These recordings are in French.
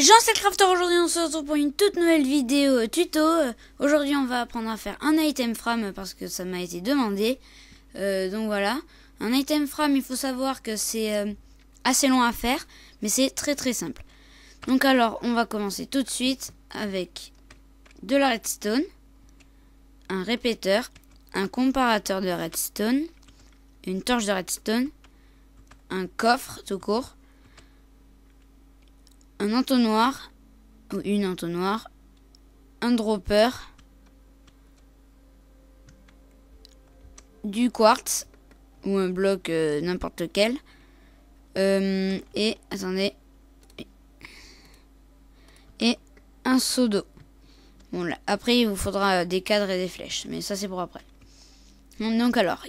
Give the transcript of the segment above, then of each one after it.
Jean c'est le crafter. Aujourd'hui on se retrouve pour une toute nouvelle vidéo tuto. Aujourd'hui on va apprendre à faire un item frame parce que ça m'a été demandé. Donc voilà, un item frame, il faut savoir que c'est assez long à faire, mais c'est très simple. Donc alors on va commencer tout de suite avec de la redstone, un répéteur, un comparateur de redstone, une torche de redstone, un coffre tout court, un entonnoir ou une entonnoir, un dropper, du quartz ou un bloc n'importe lequel, et attendez, et un seau d'eau. Bon là, après il vous faudra des cadres et des flèches, mais ça c'est pour après. Donc alors,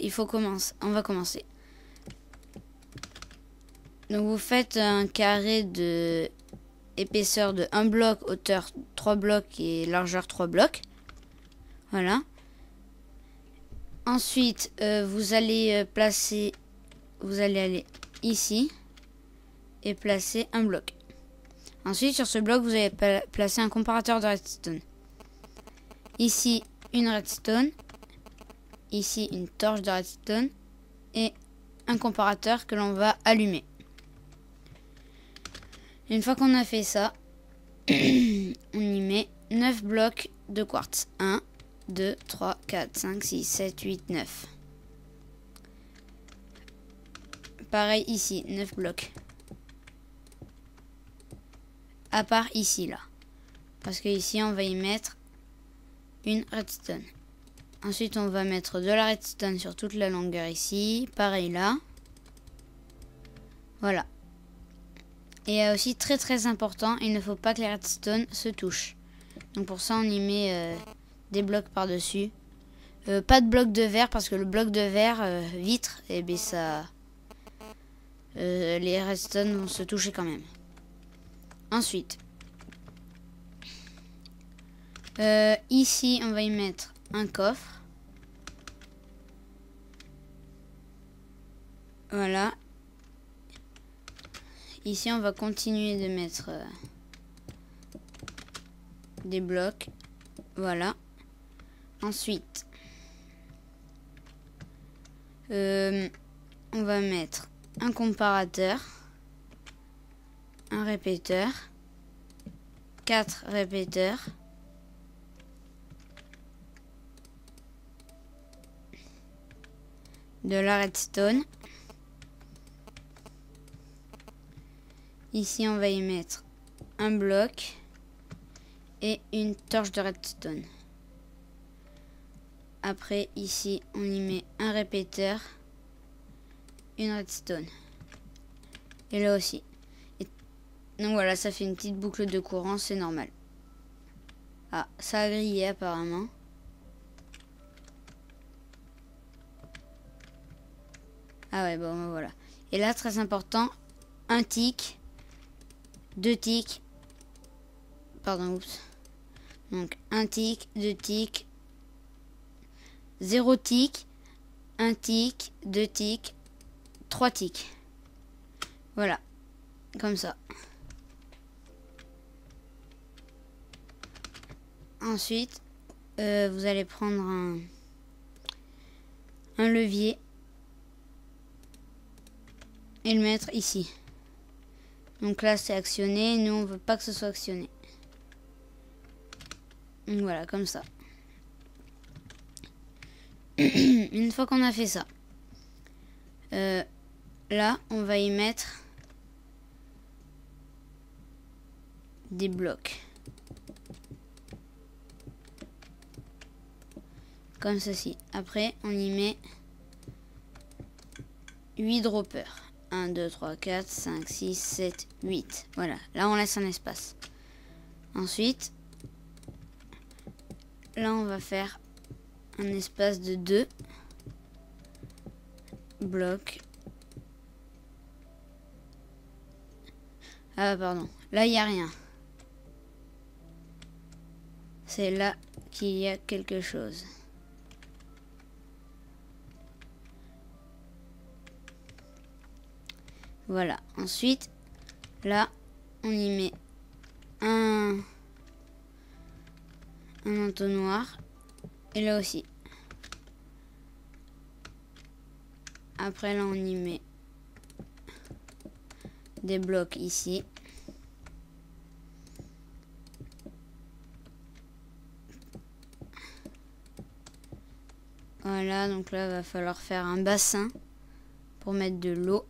on va commencer. Donc vous faites un carré de épaisseur de 1 bloc, hauteur 3 blocs et largeur 3 blocs. Voilà. Ensuite, vous allez aller ici et placer un bloc. Ensuite, sur ce bloc, vous allez placer un comparateur de redstone. Ici, une redstone. Ici, une torche de redstone. Et un comparateur que l'on va allumer. Une fois qu'on a fait ça, on y met 9 blocs de quartz. 1, 2, 3, 4, 5, 6, 7, 8, 9. Pareil ici, 9 blocs. À part ici, là. Parce que ici, on va y mettre une redstone. Ensuite, on va mettre de la redstone sur toute la longueur ici. Pareil là. Voilà. Et aussi très important, il ne faut pas que les redstone se touchent. Donc pour ça, on y met des blocs par-dessus. Pas de bloc de verre parce que le bloc de verre vitre, et bien ça, les redstone vont se toucher quand même. Ensuite, ici, on va y mettre un coffre. Voilà. Ici, on va continuer de mettre des blocs. Voilà. Ensuite, on va mettre un comparateur, un répéteur, 4 répéteurs, de la redstone. Ici, on va y mettre un bloc et une torche de redstone. Après, ici, on y met un répéteur, une redstone. Et là aussi. Donc voilà, ça fait une petite boucle de courant, c'est normal. Ah, ça a grillé apparemment. Ah ouais, bon, voilà. Et là, très important, un tick. 2 ticks, pardon, oups. Donc 1 tick, 2 ticks, 0 tick, 1 tick, 2 ticks, 3 ticks. Voilà, comme ça. Ensuite, vous allez prendre un levier et le mettre ici. Donc là, c'est actionné. Nous, on veut pas que ce soit actionné. Donc voilà, comme ça. Une fois qu'on a fait ça, là, on va y mettre des blocs. Comme ceci. Après, on y met 8 droppers. 1, 2, 3, 4, 5, 6, 7, 8. Voilà, là on laisse un espace. Ensuite, là on va faire un espace de 2 blocs. Ah pardon, là il n'y a rien. C'est là qu'il y a quelque chose. Voilà, ensuite, là, on y met un entonnoir. Et là aussi. Après là on y met des blocs ici. Voilà, donc là il va falloir faire un bassin pour mettre de l'eau.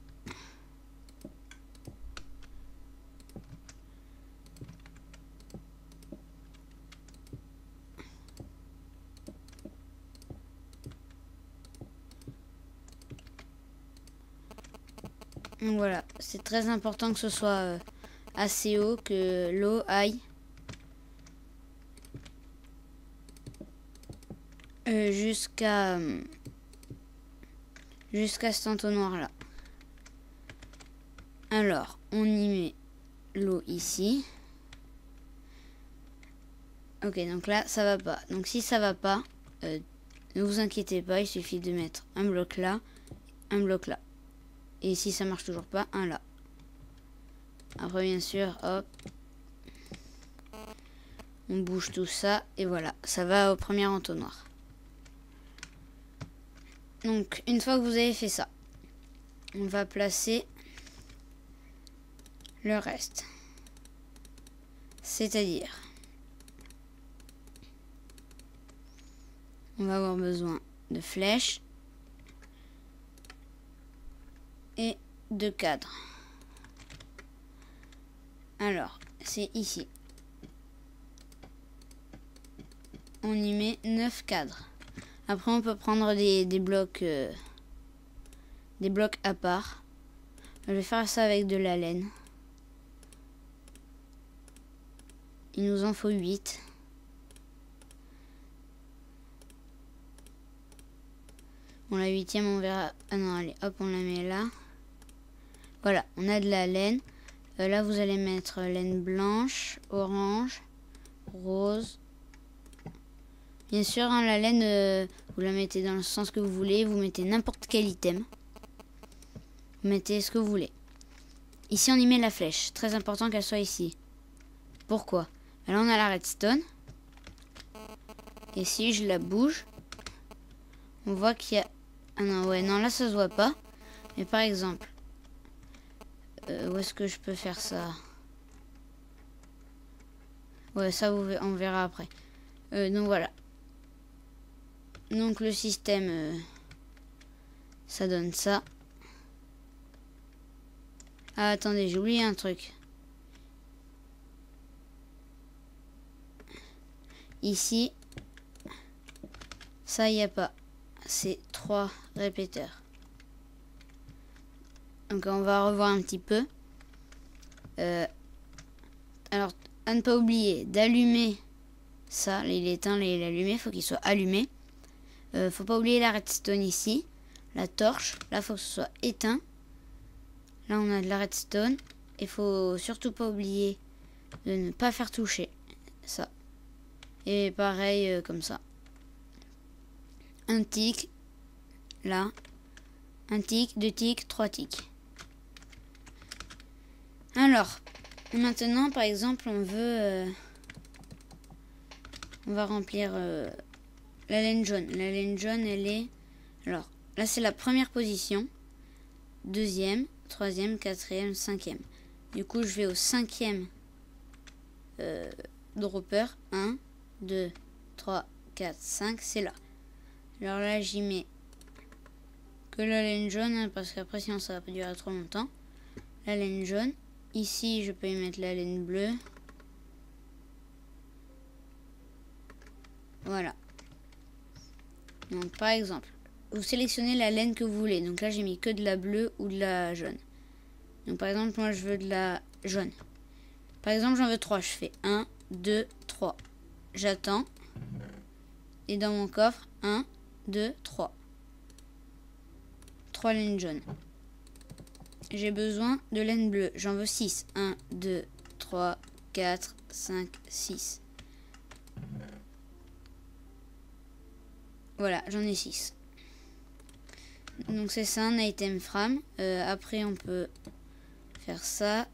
Donc voilà, c'est très important que ce soit assez haut, que l'eau aille jusqu'à cet entonnoir là. Alors, on y met l'eau ici. Ok, donc là, ça va pas. Donc si ça va pas, ne vous inquiétez pas, il suffit de mettre un bloc là, un bloc là. Et si ça marche toujours pas, un là. Après, bien sûr, hop. On bouge tout ça, et voilà, ça va au premier entonnoir. Donc, une fois que vous avez fait ça, on va placer le reste. C'est-à-dire, on va avoir besoin de flèches et de cadres. Alors, c'est ici. On y met 9 cadres. Après, on peut prendre des blocs à part. Je vais faire ça avec de la laine. Il nous en faut 8. Bon, la 8e, on verra. Ah non, allez, hop, on la met là. Voilà, on a de la laine. Là, vous allez mettre laine blanche, orange, rose. Bien sûr, hein, la laine, vous la mettez dans le sens que vous voulez. Vous mettez n'importe quel item. Vous mettez ce que vous voulez. Ici, on y met la flèche. Très important qu'elle soit ici. Pourquoi? Là, on a la redstone. Et si je la bouge, on voit qu'il y a... Ah non, ouais, non, là, ça se voit pas. Mais par exemple, où est-ce que je peux faire ça? Ouais, ça, on verra après. Donc, voilà. Donc, le système, ça donne ça. Ah, attendez, j'ai oublié un truc. Ici, ça, il n'y a pas. C'est 3 répéteurs. Donc, on va revoir un petit peu. Alors, à ne pas oublier d'allumer ça. Il est éteint, il est allumé. Il faut qu'il soit allumé. Faut pas oublier la redstone ici. La torche. Là, il faut que ce soit éteint. Là, on a de la redstone. Il faut surtout pas oublier de ne pas faire toucher ça. Et pareil, comme ça. Un tic. Là. Un tic, 2 tics, 3 tics. Alors, maintenant, par exemple, on veut... on va remplir la laine jaune. La laine jaune, elle est... Alors, là, c'est la première position. 2e, 3e, 4e, 5e. Du coup, je vais au 5e dropper. 1, 2, 3, 4, 5, c'est là. Alors là, j'y mets que la laine jaune, hein, parce qu'après, sinon, ça va pas durer trop longtemps. La laine jaune. Ici, je peux y mettre la laine bleue. Voilà. Donc, par exemple, vous sélectionnez la laine que vous voulez. Donc là, j'ai mis que de la bleue ou de la jaune. Donc, par exemple, moi, je veux de la jaune. Par exemple, j'en veux 3. Je fais 1, 2, 3. J'attends. Et dans mon coffre, 1, 2, 3. 3 laines jaunes. J'ai besoin de laine bleue. J'en veux 6. 1, 2, 3, 4, 5, 6. Voilà, j'en ai 6. Donc c'est ça, un item frame. Après, on peut faire ça.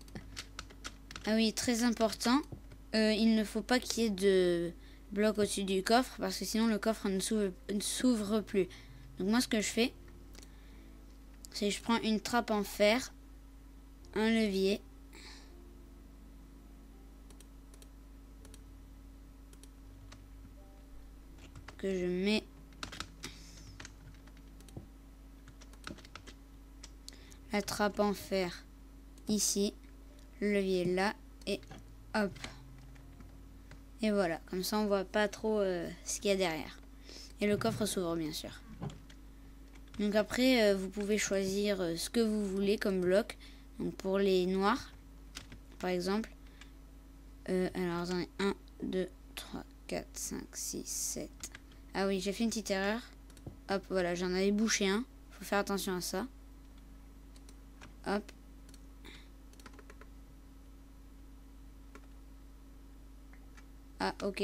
Ah oui, très important. il ne faut pas qu'il y ait de bloc au-dessus du coffre parce que sinon le coffre ne s'ouvre plus. Donc moi ce que je fais, c'est que je prends une trappe en fer, un levier, que je mets la trappe en fer ici, le levier là et hop. Et voilà, comme ça on voit pas trop ce qu'il y a derrière. Et le coffre s'ouvre bien sûr. Donc après vous pouvez choisir ce que vous voulez comme bloc. Donc pour les noirs, par exemple. Alors attendez, 1, 2, 3, 4, 5, 6, 7. Ah oui, j'ai fait une petite erreur. Hop, voilà, j'en avais bouché un. Faut faire attention à ça. Hop. Ah, ok.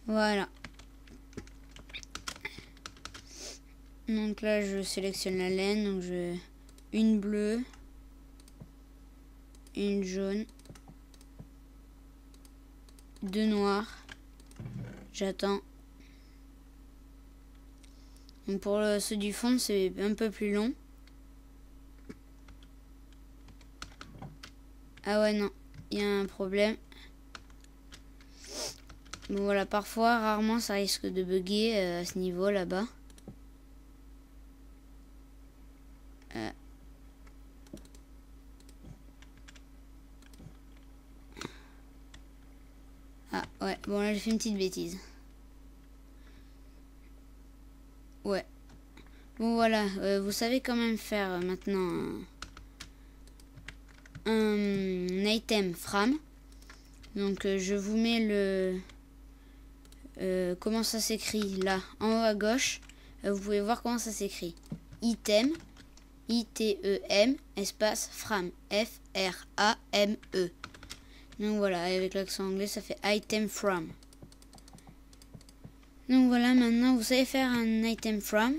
Voilà. Donc là, je sélectionne la laine. Donc une bleue, une jaune, deux noires. J'attends. Donc pour ceux du fond, c'est un peu plus long. Ah ouais, non, il y a un problème. Bon voilà, parfois, rarement, ça risque de bugger à ce niveau là-bas. Ah ouais, bon là j'ai fait une petite bêtise. Ouais. Bon voilà, vous savez quand même faire maintenant un item Fram. Donc je vous mets le... comment ça s'écrit là, en haut à gauche. Vous pouvez voir comment ça s'écrit. Item, I-T-E-M, espace Fram, F-R-A-M-E. Donc voilà, avec l'accent anglais, ça fait item from. Donc voilà, maintenant vous savez faire un item from.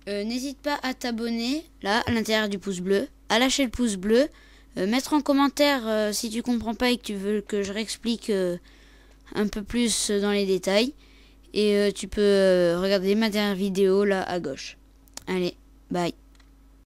N'hésite pas à t'abonner, là, à l'intérieur du pouce bleu, à lâcher le pouce bleu, mettre en commentaire si tu comprends pas et que tu veux que je réexplique un peu plus dans les détails. Et tu peux regarder ma dernière vidéo là à gauche. Allez, bye.